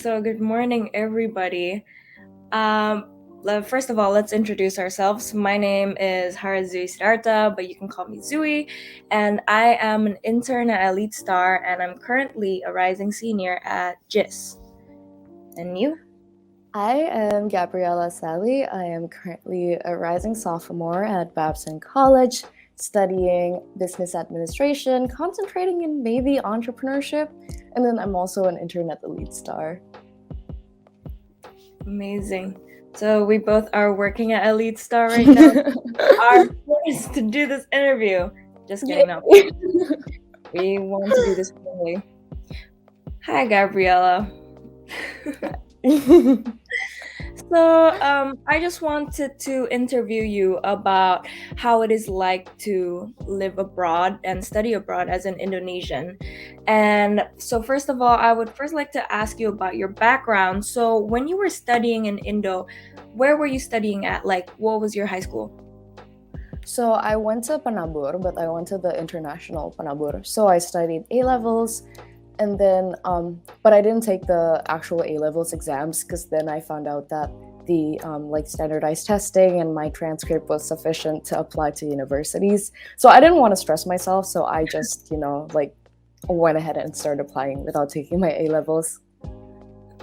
So, good morning, everybody. First of all, let's introduce ourselves. My name is Harazui Siddhartha, but you can call me Zui, and I am an intern at Elite Star, and I'm currently a rising senior at GIS. And you? I am Gabriella Sally. I am currently a rising sophomore at Babson College, studying business administration, concentrating in maybe entrepreneurship, and then I'm also an intern at the Lead Star. Amazing. So, we both are working at Elite Star right now. Our first to do this interview. Just kidding, no. We want to do this formally. Hi, Gabriella. So, I just wanted to interview you about how it is like to live abroad and study abroad as an Indonesian. And so, first of all, I would first like to ask you about your background. So, when you were studying in Indo, where were you studying at? Like, what was your high school? So I went to Penabur, but I went to the international Penabur. So I studied A levels, and then but I didn't take the actual A levels exams because then I found out that the standardized testing and my transcript was sufficient to apply to universities. So I didn't want to stress myself, so I just went ahead and started applying without taking my A levels.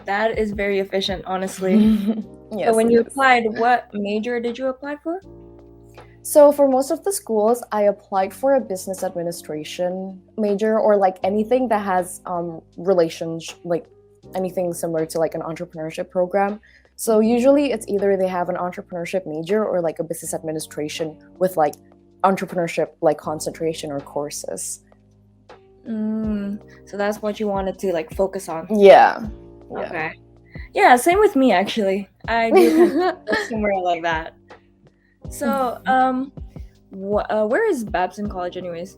That is very efficient, honestly. Yes, So, when you applied, what major did you apply for? So for most of the schools, I applied for a business administration major or like anything that has relations, like anything similar to like an entrepreneurship program. So usually it's either they have an entrepreneurship major or like a business administration with like entrepreneurship like concentration or courses. So that's what you wanted to like focus on. Yeah. Okay. Yeah, same with me actually. I do kind of somewhere like that. So, where is Babson College, anyways?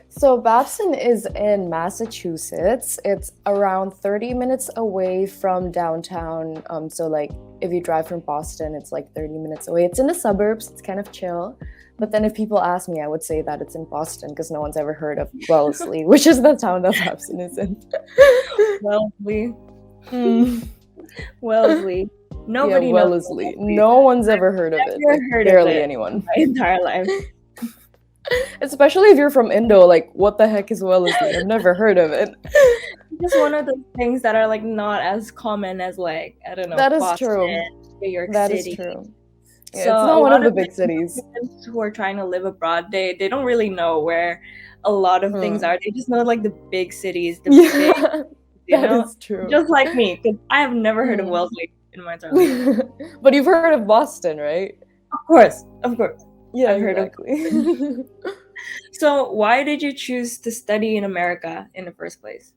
So Babson is in Massachusetts. It's around 30 minutes away from downtown. So like if you drive from Boston, it's like 30 minutes away. It's in the suburbs. It's kind of chill. But then if people ask me, I would say that it's in Boston because no one's ever heard of Wellesley, which is the town that Babson is in. Wellesley. Wellesley. Nobody knows Wellesley. No one's ever heard of it. Never heard barely of it anyone. my entire life. Especially if you're from Indo, like what the heck is Wellesley? I've never heard of it. Just one of the things that are like not as common as like I don't know. That is Boston, true. New York That City. is true. Yeah, So it's not one of the big cities. Students who are trying to live abroad, they don't really know where a lot of things are. They just know like the big cities, the big, that is true. Just like me, because I have never heard of Wellesley in my entire life. But you've heard of Boston, right? Of course. Yeah, I've heard of. So, why did you choose to study in America in the first place?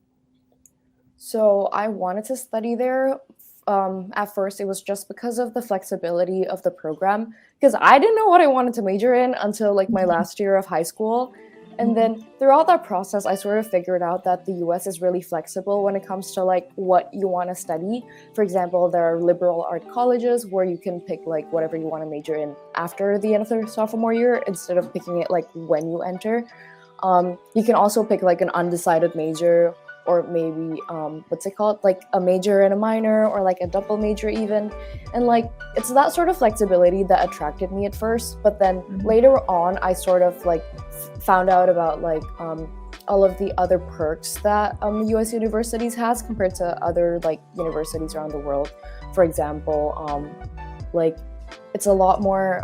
So I wanted to study there. At first, it was just because of the flexibility of the program, because I didn't know what I wanted to major in until like my last year of high school. And then throughout that process, I sort of figured out that the US is really flexible when it comes to like what you want to study. For example, there are liberal art colleges where you can pick like whatever you want to major in after the end of the sophomore year instead of picking it like when you enter. You can also pick like an undecided major or maybe what's it called, like a major and a minor or like a double major even. And like it's that sort of flexibility that attracted me at first, but then later on I sort of like found out about like all of the other perks that US universities has compared to other like universities around the world. For example, like it's a lot more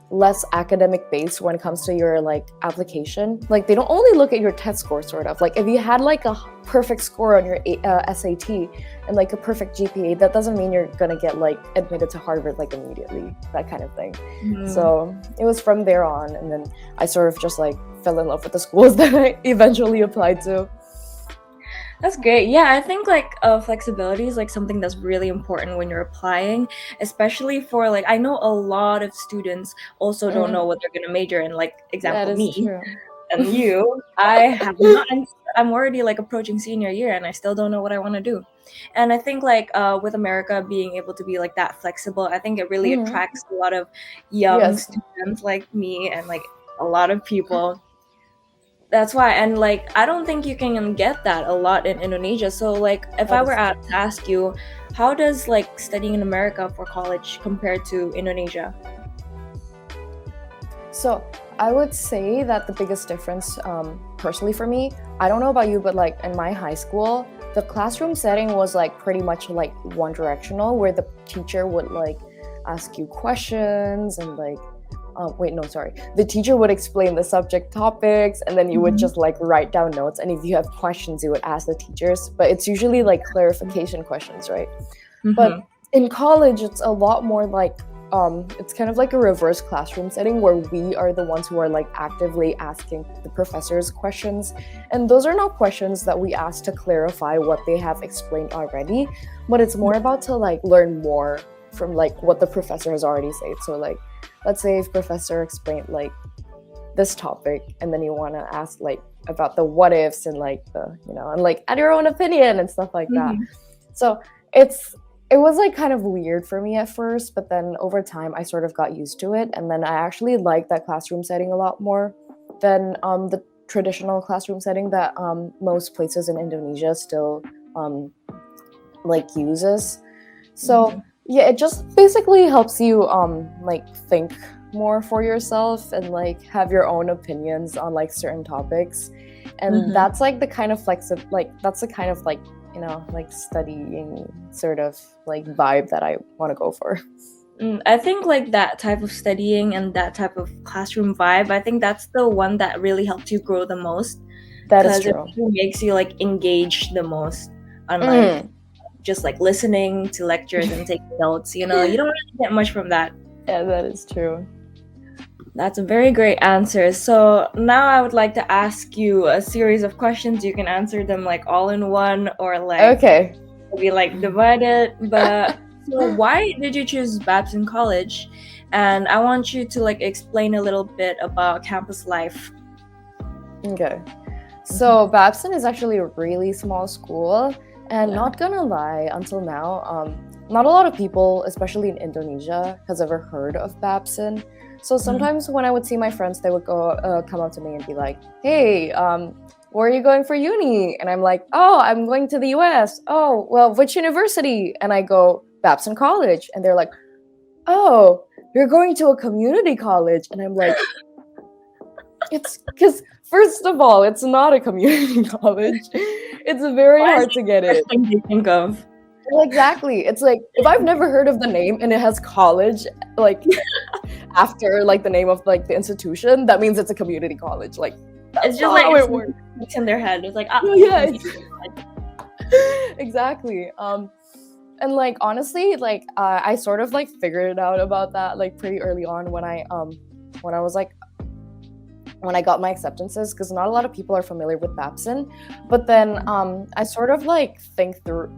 less academic based when it comes to your like application. Like they don't only look at your test score, sort of like if you had like a perfect score on your SAT and like a perfect GPA, that doesn't mean you're gonna get like admitted to Harvard like immediately, that kind of thing. So it was from there on, and then I sort of just like fell in love with the schools that I eventually applied to. That's great. Yeah, I think like flexibility is like something that's really important when you're applying, especially for like I know a lot of students also don't know what they're gonna major in. Like example me True. and you, I have not. I'm already like approaching senior year and I still don't know what I want to do. And I think like with America being able to be like that flexible, I think it really attracts a lot of young students like me and like a lot of people. That's why, and like I don't think you can get that a lot in Indonesia. So like if That I were is to ask you, how does like studying in America for college compare to Indonesia? So I would say that the biggest difference, personally for me, I don't know about you, but like in my high school, the classroom setting was like pretty much like one directional, where the teacher would like ask you questions and like, wait, no, sorry. The teacher would explain the subject topics, and then you would Mhm. just like write down notes. And if you have questions, you would ask the teachers. But it's usually like clarification questions, right? But Mhm. in college, it's a lot more like it's kind of like a reverse classroom setting where we are the ones who are like actively asking the professors questions. And those are not questions that we ask to clarify what they have explained already, but it's more about to like learn more from like what the professor has already said. So like, let's say if professor explained like this topic, and then you want to ask like about the what ifs and like the, you know, and like add your own opinion and stuff like that. Mhm. So it was like kind of weird for me at first, but then over time I sort of got used to it, and then I actually like that classroom setting a lot more than the traditional classroom setting that most places in Indonesia still um, like uses. So Mhm. yeah, it just basically helps you like think more for yourself and like have your own opinions on like certain topics. And Mhm. that's like the kind of that's the kind of like, you know, like studying sort of like vibe that I want to go for. I think like that type of studying and that type of classroom vibe, I think that's the one that really helps you grow the most That is because it true. really makes you like engage the most, unlike Mm. just like listening to lectures and taking notes. You know, you don't really get much from that. Yeah, that is true. That's a very great answer. So now I would like to ask you a series of questions. You can answer them like all in one or like Okay. maybe like divided. But so why did you choose Babson College? And I want you to like explain a little bit about campus life. Okay. So Babson is actually a really small school, and Yeah. not gonna lie, until now, not a lot of people, especially in Indonesia, has ever heard of Babson. So Mhm. sometimes when I would see my friends, they would come up to me and be like, "Hey, where are you going for uni?" And I'm like, "Oh, I'm going to the U.S. Oh, well, which university?" And I go, "Babson College," and they're like, "Oh, you're going to a community college?" And I'm like, it's because, first of all, it's not a community college. It's very Why is hard that to get the first it. thing you think of? Well, exactly. It's like if I've never heard of the name and it has college like after like the name of like the institution, that means it's a community college. Like It's that's just not like how it works. it's in their head. It's like ah, No, it's a yeah, community. it's exactly. And like honestly, like I sort of like figured it out about that like pretty early on when I was like when I got my acceptances, because not a lot of people are familiar with Babson. But then I sort of like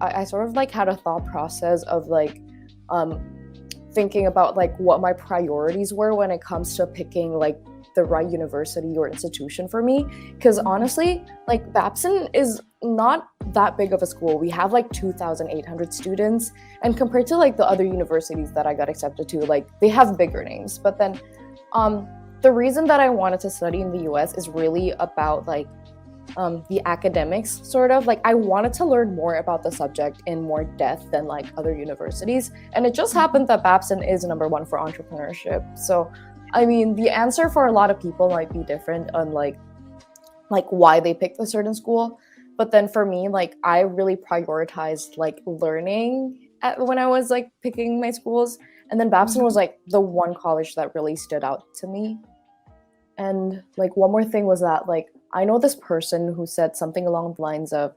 I sort of like had a thought process of like um, thinking about like what my priorities were when it comes to picking like the right university or institution for me. Because honestly, like Babson is not that big of a school. We have like 2,800 students, and compared to like the other universities that I got accepted to, like they have bigger names. But then um, the reason that I wanted to study in the US is really about like the academics, sort of. Like I wanted to learn more about the subject in more depth than like other universities. And it just happened that Babson is number one for entrepreneurship. So, I mean, the answer for a lot of people might be different on like why they picked a certain school. But then for me, like I really prioritized like learning when I was like picking my schools. And then Babson was Mhm. like the one college that really stood out to me. And like one more thing was that like I know this person who said something along the lines of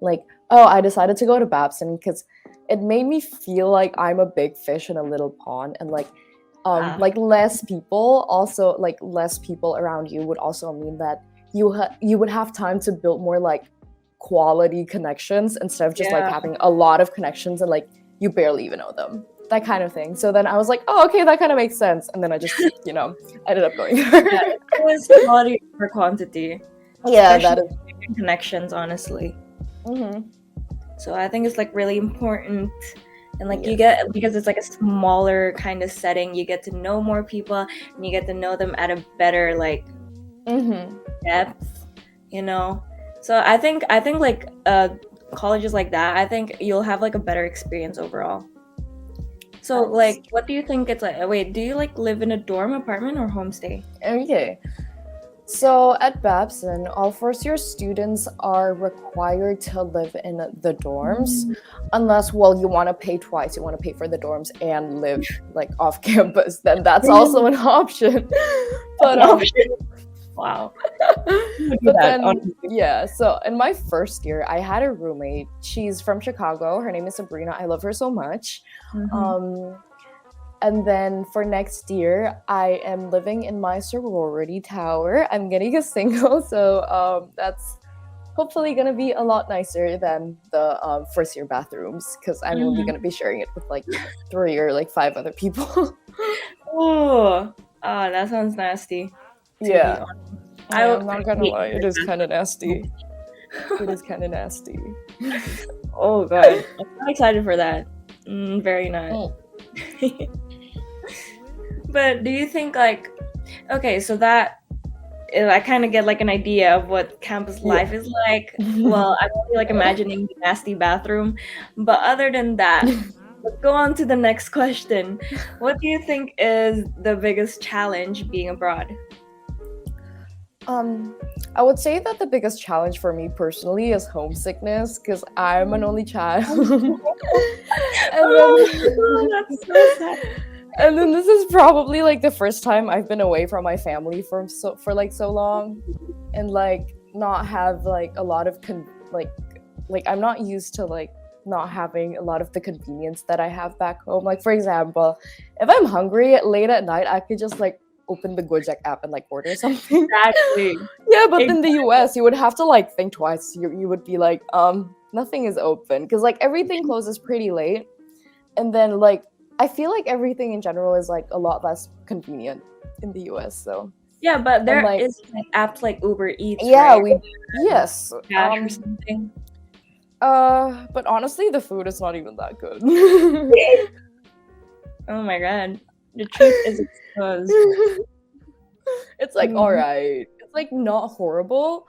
like, oh, I decided to go to Babson because it made me feel like I'm a big fish in a little pond, and Ah, like less people, also like less people around you would also mean that you would have time to build more like quality connections instead of just like yeah. having a lot of connections and like you barely even know them, that kind of thing. So then I was like, oh, okay, that kind of makes sense, and then I just, you know, ended up going Yeah, there. it's always quality over quantity, Yeah, especially that is. in connections, honestly. Mm-hmm. So I think it's like really important. And like you Yes. get, because it's like a smaller kind of setting, you get to know more people and you get to know them at a better like Mm-hmm. depth. you know. So I think like colleges like that, I think you'll have like a better experience overall. So Nice. like what do you think it's like? Wait, do you like live in a dorm, apartment, or homestay? Okay. So at Babson, all first year students are required to live in the dorms, Mm. unless, well, you want to pay twice. You want to pay for the dorms and live like off campus. Then that's also Really? an option. That's But an option. Wow. I would do but that, then honestly. yeah. So in my first year, I had a roommate. She's from Chicago. Her name is Sabrina. I love her so much. Mm-hmm. Um, and then for next year, I am living in my sorority tower. I'm getting a single, so that's hopefully gonna be a lot nicer than the first year bathrooms because I'm only Mm-hmm. gonna be sharing it with like 3 or like 5 other people. Oh, that sounds nasty. To be Yeah, honest, I'm I not gonna hate lie, it is kind of nasty. that. It is kind of nasty. Oh god, I'm excited for that. Very not. Mm. But do you think like, okay, so that I kind of get like an idea of what campus Yeah. life is like. Well, I'm only like imagining the nasty bathroom, but other than that, let's go on to the next question. What do you think is the biggest challenge being abroad? Um, I would say that the biggest challenge for me personally is homesickness because I'm an only child. And Oh, then that's so sad. and then this is probably like the first time I've been away from my family for like so long and like not have like a lot of like I'm not used to like not having a lot of the convenience that I have back home. Like for example, if I'm hungry late at night, I could just like open the Gojek app and like order something. Exactly. Yeah, but in the Exactly. US, you would have to like think twice. You would be like, nothing is open because like everything closes pretty late, and then like I feel like everything in general is like a lot less convenient in the US. So Yeah, but and there like is like apps like Uber Eats, yeah, right? yes, Dash or something. but honestly, the food is not even that good. Oh my god. The truth is exposed. It's like all Mhm. right. It's like not horrible.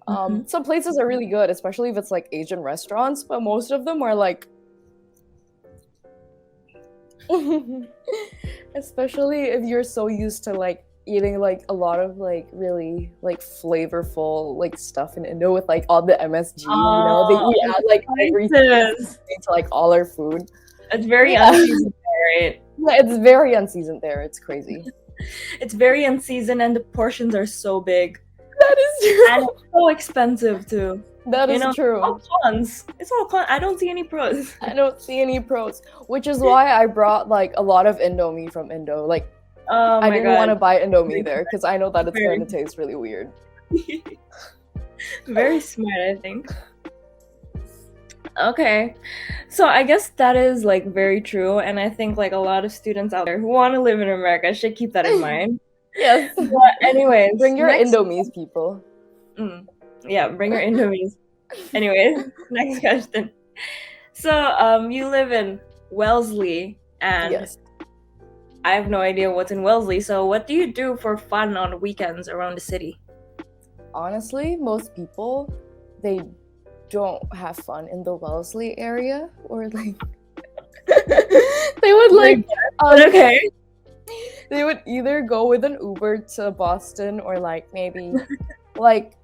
Mhm. Some places are really good, especially if it's like Asian restaurants, but most of them are like especially if you're so used to like eating like a lot of like really like flavorful like stuff in Indo with like all the MSG, they Oh, eat and out the like everything spices. to like all our food. It's very Yeah. unseasoned there, right? Yeah, it's very unseasoned there. It's crazy. It's very unseasoned and the portions are so big. That is And true. it's so expensive too. That You is know, true. all cons. It's all cons. I don't see any pros. I don't see any pros, which is why I brought like a lot of Indomie from Indo. Like Oh I my didn't want god. to buy Indomie Very there because I know that it's very, going to taste really weird. very smart, I think. Okay. So I guess that is like very true. And I think like a lot of students out there who want to live in America should keep that in mind. Yes. But anyways, Bring your next Indomies, people. yeah, bring your Indomies. Anyways, next question. So you live in Wellesley and Yes. I have no idea what's in Wellesley. So what do you do for fun on weekends around the city? Honestly, most people they don't have fun in the Wellesley area or like they would like Okay. they would either go with an Uber to Boston or like maybe like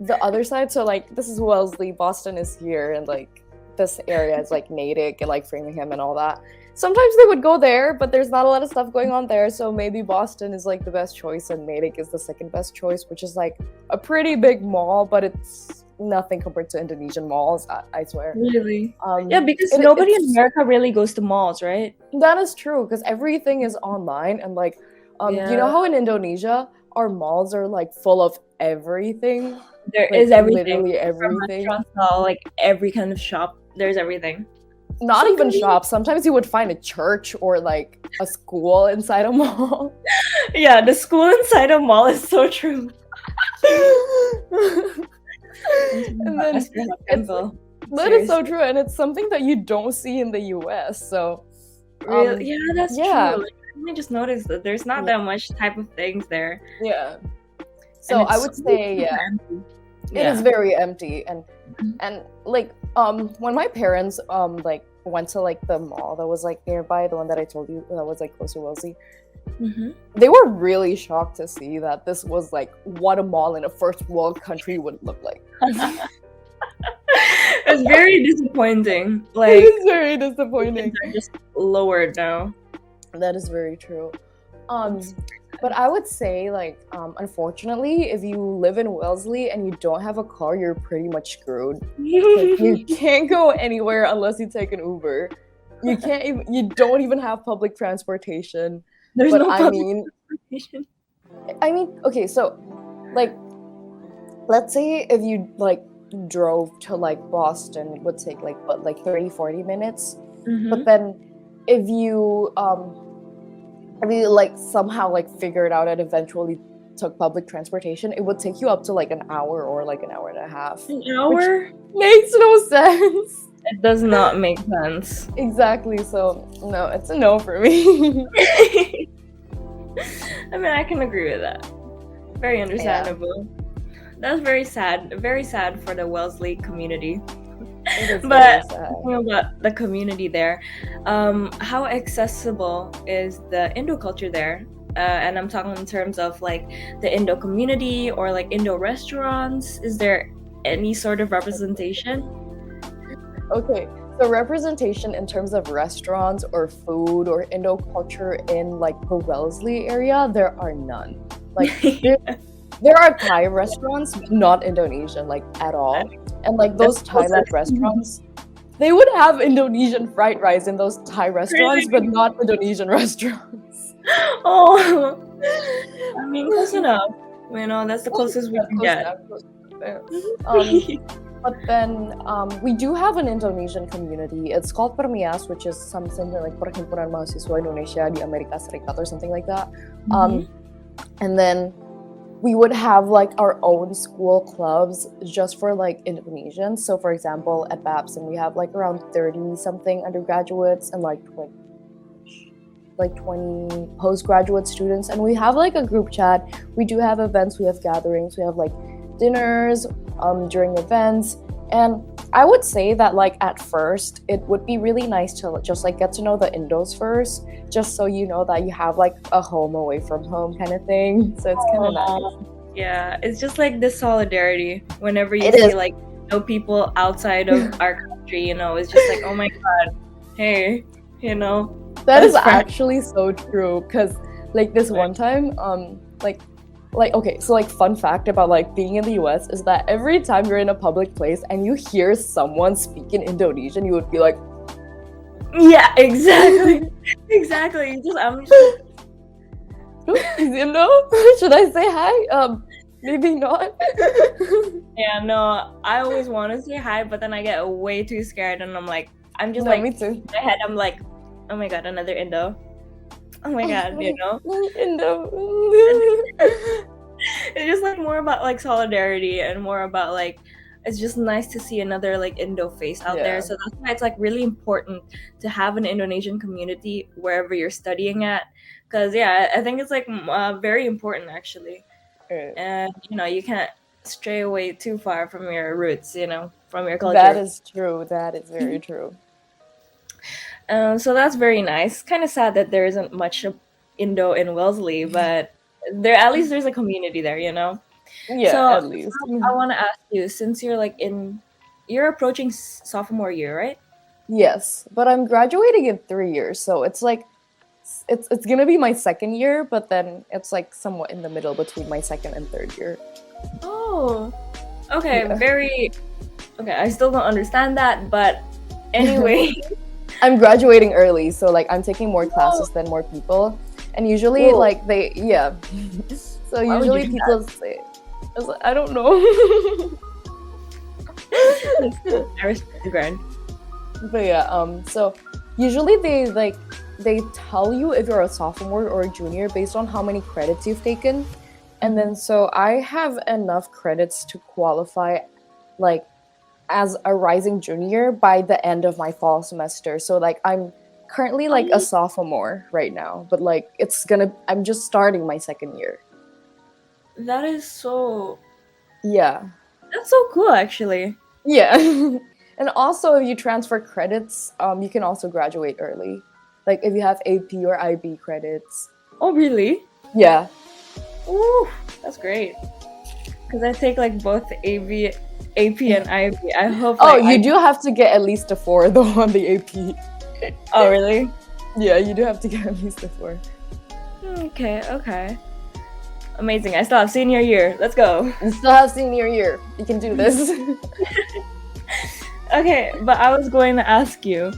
the other side. So like this is Wellesley, Boston is here, and like this area is like Natick and like Framingham and all that. Sometimes they would go there, but there's not a lot of stuff going on there. So maybe Boston is like the best choice and Natick is the second best choice, which is like a pretty big mall, but it's nothing compared to Indonesian malls, I swear. Really? Yeah, because nobody in America really goes to malls, right? That is true because everything is online and like Yeah. you know how in Indonesia our malls are like full of everything. There Like, is everything. literally From everything. restaurants to like every kind of shop. There's everything. Not So even convenient. shops. Sometimes you would find a church or like a school inside a mall. Yeah, the school inside a mall is so true. And then that is so true, and it's something that you don't see in the US. So really, yeah, that's yeah. true. Like, I just noticed that there's not that much type of things there. Yeah. So I would say yeah. It is Yeah. very empty. And like when my parents like went to like the mall that was like nearby, the one that I told you that was like close to Wellesley, Hmm. they were really shocked to see that this was like what a mall in a first world country would look like. It's very disappointing. It Like, is very kids disappointing. are just lowered now. That is very true. But I would say, like, unfortunately, if you live in Wellesley and you don't have a car, you're pretty much screwed. You can't go anywhere unless you take an Uber. You can't even. You don't even have public transportation. There's But no I public mean, transportation. okay. So, like, let's say if you like drove to like Boston, it would take like what, like 30-40 minutes. But then, if you like somehow like figured out and eventually took public transportation, it would take you up to like an hour or like an hour and a half, An which hour? makes no sense. It does not make sense. Exactly. So no, it's a no for me. I mean, I can agree with that. Very understandable. That's very sad. Very sad for the Wellesley community. It is very But sad. talking about the community there, how accessible is the Indo culture there? And I'm talking in terms of like the Indo community or like Indo restaurants. Is there any sort of representation? Okay, so representation in terms of restaurants or food or Indo culture in like the Wellesley area, there are none. Like there are Thai restaurants, but not Indonesian, like at all. And like those Thailand restaurants, they would have Indonesian fried rice in those Thai restaurants, but not Indonesian restaurants. Oh, I mean, close enough. You know, that's the closest we can get. But then we do have an Indonesian community. It's called Permias, which is something like Perhimpunan Mahasiswa Indonesia di Amerika Serikat or something like that. And then we would have like our own school clubs just for like Indonesians. So for example, at Babson, we have like around 30 something undergraduates and like 20 postgraduate students. And we have like a group chat. We do have events, we have gatherings, we have like dinners during events. And I would say that like at first it would be really nice to just like get to know the Indos first, just so you know that you have like a home away from home kind of thing. So it's kind of nice. Yeah, it's just like this solidarity whenever you It see is. like people outside of our country, you know, it's just like, oh my god, hey, you know. That is That's right. actually so true, because like this one time like okay, so like fun fact about like being in the US is that every time you're in a public place and you hear someone speak in Indonesian, you would be like, Yeah, exactly. Exactly. I'm just is Indo? Should I say hi? Maybe not. yeah, no, I always want to say hi, but then I get way too scared and I'm just No, like me too. in my head I'm like, oh my god, another Indo. Oh my god, you know. Indo. It's just like more about like solidarity and more about like it's just nice to see another like Indo face out there. Yeah. So that's why it's like really important to have an Indonesian community wherever you're studying at, because yeah, I think it's like very important actually. And you know, you can't stray away too far from your roots, you know, from your culture. That is true. That is very true. So that's very nice. Kind of sad that there isn't much of Indo in Wellesley, but there at least there's a community there, you know. Yeah, So at least. I want to ask you, since you're like you're approaching sophomore year, right? Yes, but I'm graduating in 3 years, so it's like it's gonna be my second year, but then it's like somewhat in the middle between my second and third year. Oh, okay, Yeah. very okay. I still don't understand that, but anyway. I'm graduating early, so like I'm taking more classes than more people, and usually Whoa. like yeah. So Why would usually you do people say, I don't know. I respect the grind. But yeah, so usually they tell you if you're a sophomore or a junior based on how many credits you've taken. And then so I have enough credits to qualify like as a rising junior by the end of my fall semester. So like I'm currently like a sophomore right now, but like I'm just starting my second year. That is so Yeah. That's so cool, actually. Yeah. And also, if you transfer credits, you can also graduate early. Like if you have AP or IB credits. Oh, really? Yeah. Ooh, that's great. Because I take like both AP and IB. I hope Oh, like you do have to get at least a 4 though on the AP. Oh, really? Yeah, you do have to get at least a 4. Okay. Amazing. I still have senior year. Let's go. You still have senior year. You can do this. Okay, but I was going to ask you,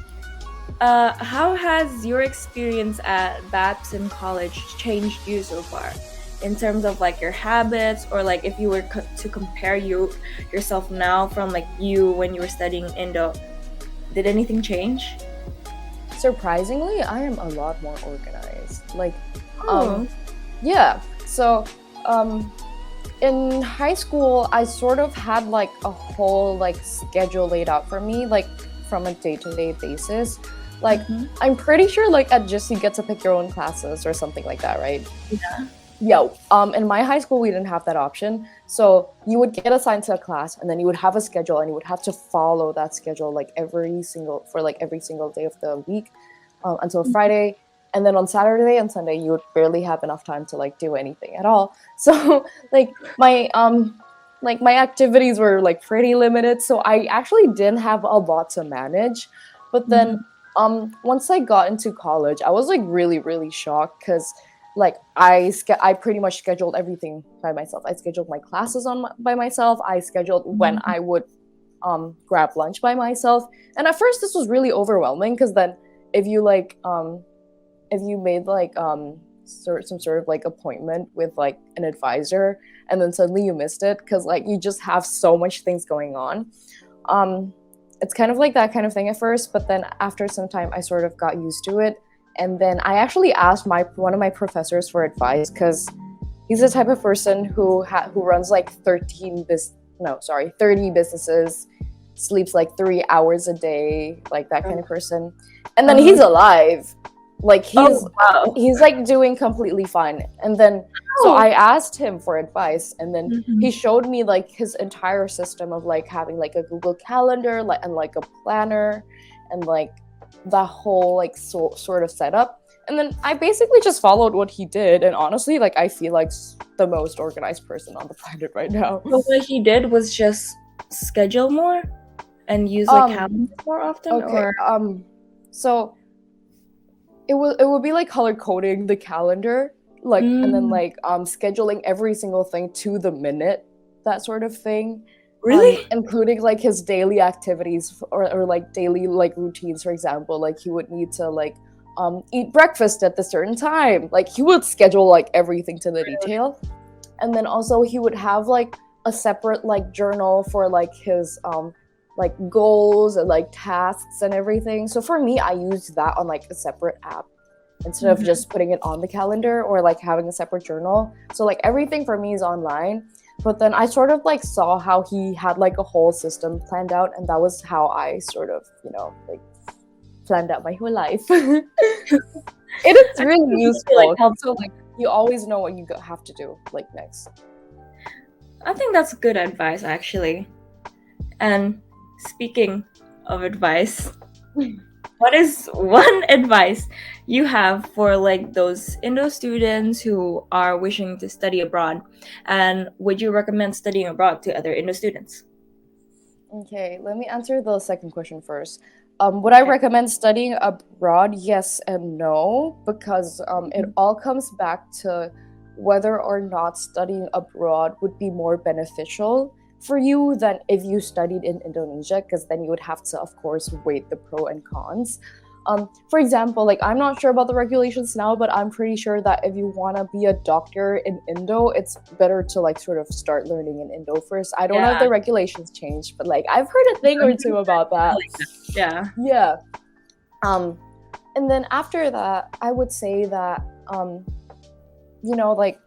how has your experience at Babson College changed you so far? In terms of like your habits, or like if you were to compare yourself now from like you when you were studying Indo, did anything change? Surprisingly, I am a lot more organized. Like, Oh. yeah. So, in high school, I sort of had like a whole like schedule laid out for me, like from a day-to-day basis. Like, I'm pretty sure like at GIST you get to pick your own classes or something like that, right? Yeah. Yeah. In my high school, we didn't have that option. So you would get assigned to a class, and then you would have a schedule, and you would have to follow that schedule like every single day of the week until Friday. And then on Saturday and Sunday, you would barely have enough time to like do anything at all. So like my activities were like pretty limited. So I actually didn't have a lot to manage. But then once I got into college, I was like really, really shocked because like I pretty much scheduled everything by myself. I scheduled my classes by myself. I scheduled when I would grab lunch by myself. And at first this was really overwhelming because then if you like if you made like some sort of like appointment with like an advisor and then suddenly you missed it because like you just have so much things going on, it's kind of like that kind of thing at first, but then after some time I sort of got used to it. And then I actually asked one of my professors for advice because he's the type of person who runs like 30 businesses, sleeps like 3 hours a day, like that kind of person. And then he's alive. Like he's like doing completely fine. And then so I asked him for advice, and then he showed me like his entire system of like having like a Google Calendar and like a planner and like the whole like sort of setup. And then I basically just followed what he did, and honestly like I feel like the most organized person on the planet right now. So what he did was just schedule more and use like calendars more often. Okay. Or so it will be like color coding the calendar, like and then like scheduling every single thing to the minute, that sort of thing. Really? Including like his daily activities or like daily like routines. For example, like he would need to like eat breakfast at the certain time. Like he would schedule like everything to the detail. And then also he would have like a separate like journal for like his like goals and like tasks and everything. So for me, I used that on like a separate app instead of just putting it on the calendar or like having a separate journal. So like everything for me is online. But then I sort of like saw how he had like a whole system planned out, and that was how I sort of, like planned out my whole life. It is really useful. Like, so like you always know what you have to do like next. I think that's good advice, actually. And speaking of advice, what is one advice you have for like those Indo students who are wishing to study abroad, and would you recommend studying abroad to other Indo students? Okay, let me answer the second question first. Would I recommend studying abroad? Yes and no, because it all comes back to whether or not studying abroad would be more beneficial for you than if you studied in Indonesia, because then you would have to, of course, weigh the pro and cons. For example, like I'm not sure about the regulations now, but I'm pretty sure that if you want to be a doctor in Indo, it's better to like sort of start learning in Indo first. I don't know if the regulations changed, but like I've heard a thing or two about that. Yeah. And then after that, I would say that like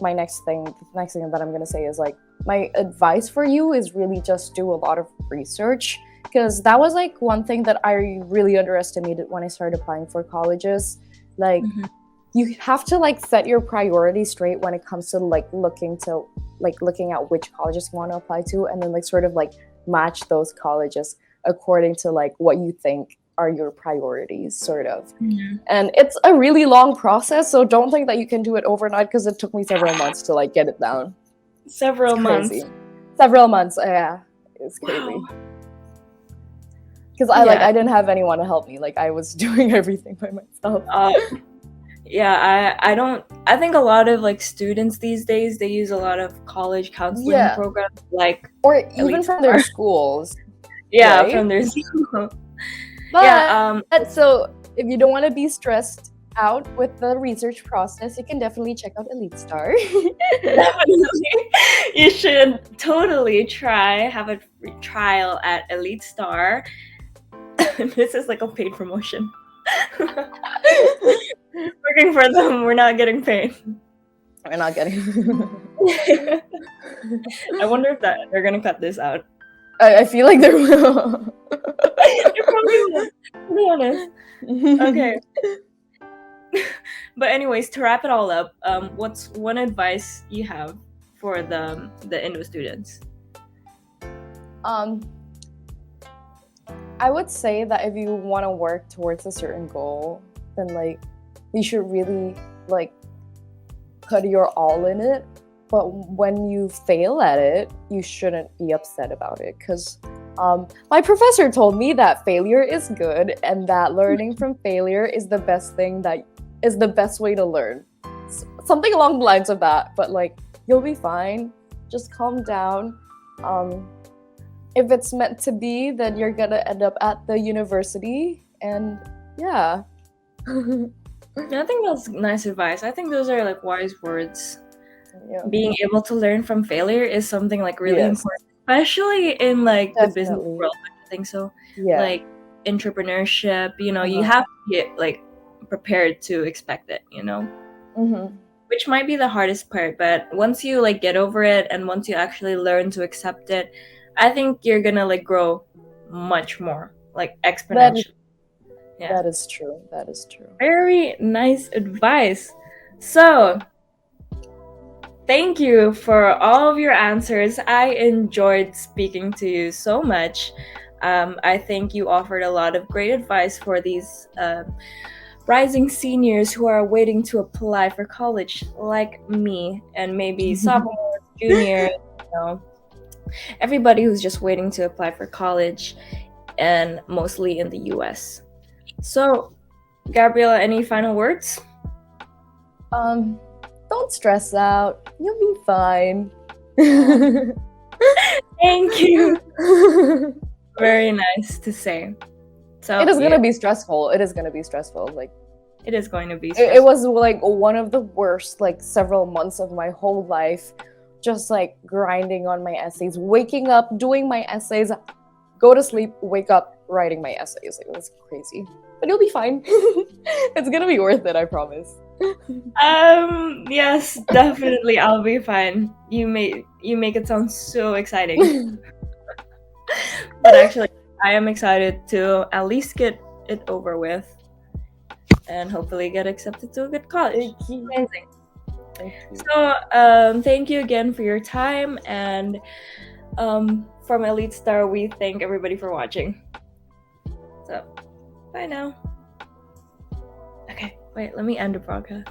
my next thing that I'm gonna say is like my advice for you is really just do a lot of research, because that was like one thing that I really underestimated when I started applying for colleges. Like you have to like set your priorities straight when it comes to looking at which colleges you want to apply to, and then like sort of like match those colleges according to like what you think are your priorities, sort of. And it's a really long process, so don't think that you can do it overnight, because it took me several months to like get it down. Several months. Several months, yeah. It's crazy. Because I didn't have anyone to help me. Like, I was doing everything by myself. I think a lot of like students these days, they use a lot of college counseling programs, like, or even from their schools. Right? From their school. But so if you don't want to be stressed out with the research process, you can definitely check out EliteStar. Definitely. You should totally have a free trial at EliteStar. This is like a paid promotion. Working for them, we're not getting paid. We're not getting. I wonder if they're gonna cut this out. I feel like they will. They probably will, to be honest. Okay. But anyways, to wrap it all up, what's one advice you have for the Indo students? I would say that if you want to work towards a certain goal, then like you should really like put your all in it. But when you fail at it, you shouldn't be upset about it, because my professor told me that failure is good, and that learning from failure is the best way to learn. Something along the lines of that. But like, you'll be fine. Just calm down. If it's meant to be, then you're gonna end up at the university, and yeah. I think that's nice advice. I think those are like wise words. Yeah. Being able to learn from failure is something like really important, especially in like the business world. I think so. Yeah. Like entrepreneurship, you have to get like prepared to expect it, which might be the hardest part. But once you like get over it, and once you actually learn to accept it, I think you're gonna like grow much more, like exponentially. That is true. Very nice advice. So thank you for all of your answers. I enjoyed speaking to you so much. I think you offered a lot of great advice for these rising seniors who are waiting to apply for college, like me, and maybe sophomores, juniors, everybody who's just waiting to apply for college, and mostly in the US. So, Gabriela, any final words? Don't stress out. You'll be fine. Thank you. Very nice to say. So it is gonna be stressful. It is going to be stressful. Like, it is going to be stressful. It was like one of the worst like several months of my whole life, just like grinding on my essays, waking up, doing my essays, go to sleep, wake up, writing my essays. Like, it was crazy. But you'll be fine. It's gonna be worth it, I promise. Yes, definitely, I'll be fine. You make it sound so exciting. But actually, I am excited to at least get it over with, and hopefully get accepted to a good college. Amazing. So, thank you again for your time, and from EliteStar, we thank everybody for watching. So, bye now. Okay, wait, let me end the broadcast.